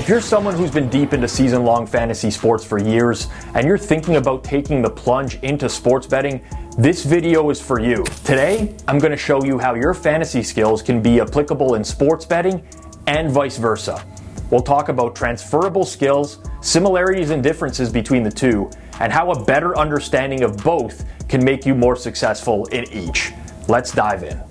If you're someone who's been deep into season-long fantasy sports for years and you're thinking about taking the plunge into sports betting, this video is for you. Today, I'm going to show you how your fantasy skills can be applicable in sports betting and vice versa. We'll talk about transferable skills, similarities and differences between the two, and how a better understanding of both can make you more successful in each. Let's dive in.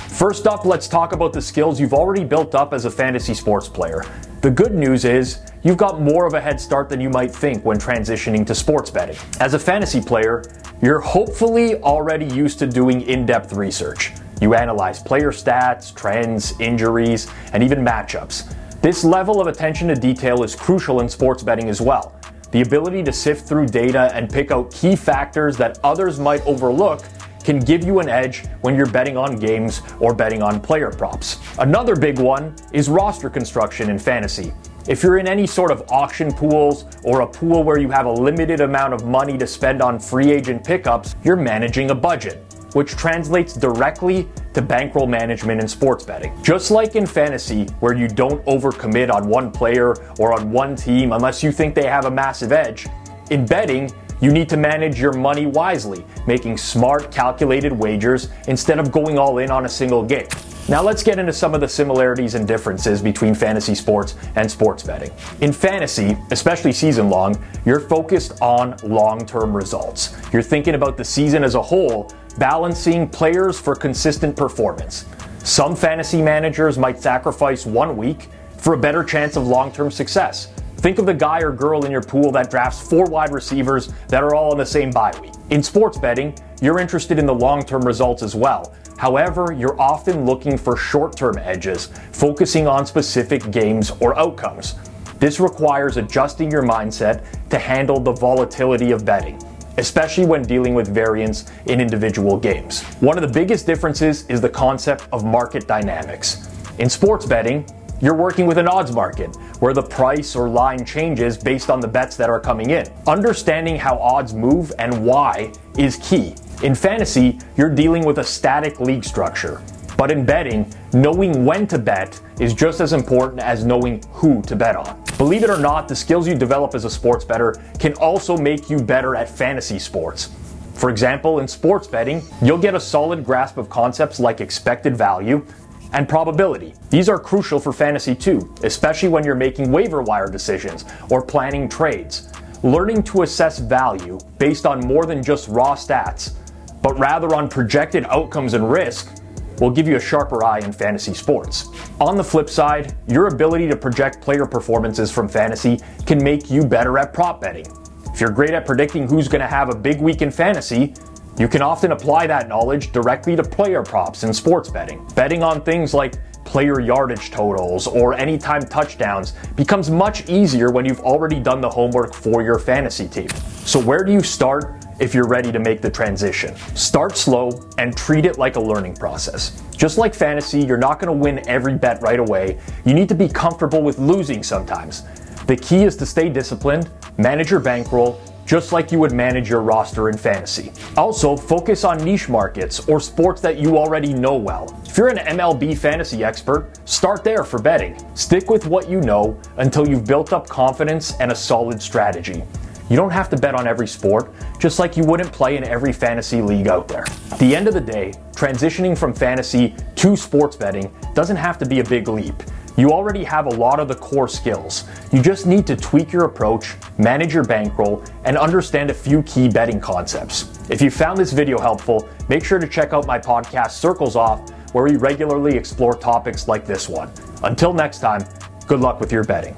First up, let's talk about the skills you've already built up as a fantasy sports player. The good news is, you've got more of a head start than you might think when transitioning to sports betting. As a fantasy player, you're hopefully already used to doing in-depth research. You analyze player stats, trends, injuries, and even matchups. This level of attention to detail is crucial in sports betting as well. The ability to sift through data and pick out key factors that others might overlook can give you an edge when you're betting on games or betting on player props. Another big one is roster construction in fantasy. If you're in any sort of auction pools or a pool where you have a limited amount of money to spend on free agent pickups, you're managing a budget, which translates directly to bankroll management in sports betting. Just like in fantasy, where you don't overcommit on one player or on one team unless you think they have a massive edge, in betting, you need to manage your money wisely, making smart, calculated wagers instead of going all in on a single game. Now let's get into some of the similarities and differences between fantasy sports and sports betting. In fantasy, especially season long, you're focused on long-term results. You're thinking about the season as a whole, balancing players for consistent performance. Some fantasy managers might sacrifice 1 week for a better chance of long-term success. Think of the guy or girl in your pool that drafts 4 wide receivers that are all on the same bye week. In sports betting, you're interested in the long-term results as well. However, you're often looking for short-term edges, focusing on specific games or outcomes. This requires adjusting your mindset to handle the volatility of betting, especially when dealing with variance in individual games. One of the biggest differences is the concept of market dynamics. In sports betting, you're working with an odds market, where the price or line changes based on the bets that are coming in. Understanding how odds move and why is key. In fantasy, you're dealing with a static league structure. But in betting, knowing when to bet is just as important as knowing who to bet on. Believe it or not, the skills you develop as a sports bettor can also make you better at fantasy sports. For example, in sports betting, you'll get a solid grasp of concepts like expected value and probability. These are crucial for fantasy too, especially when you're making waiver wire decisions or planning trades. Learning to assess value based on more than just raw stats, but rather on projected outcomes and risk, will give you a sharper eye in fantasy sports. On the flip side, your ability to project player performances from fantasy can make you better at prop betting. If you're great at predicting who's going to have a big week in fantasy, you can often apply that knowledge directly to player props in sports betting. Betting on things like player yardage totals or anytime touchdowns becomes much easier when you've already done the homework for your fantasy team. So where do you start if you're ready to make the transition? Start slow and treat it like a learning process. Just like fantasy, you're not going to win every bet right away. You need to be comfortable with losing sometimes. The key is to stay disciplined, manage your bankroll, just like you would manage your roster in fantasy. Also, focus on niche markets or sports that you already know well. If you're an MLB fantasy expert, start there for betting. Stick with what you know until you've built up confidence and a solid strategy. You don't have to bet on every sport, just like you wouldn't play in every fantasy league out there. At the end of the day, transitioning from fantasy to sports betting doesn't have to be a big leap. You already have a lot of the core skills. You just need to tweak your approach, manage your bankroll, and understand a few key betting concepts. If you found this video helpful, make sure to check out my podcast Circles Off, where we regularly explore topics like this one. Until next time, good luck with your betting.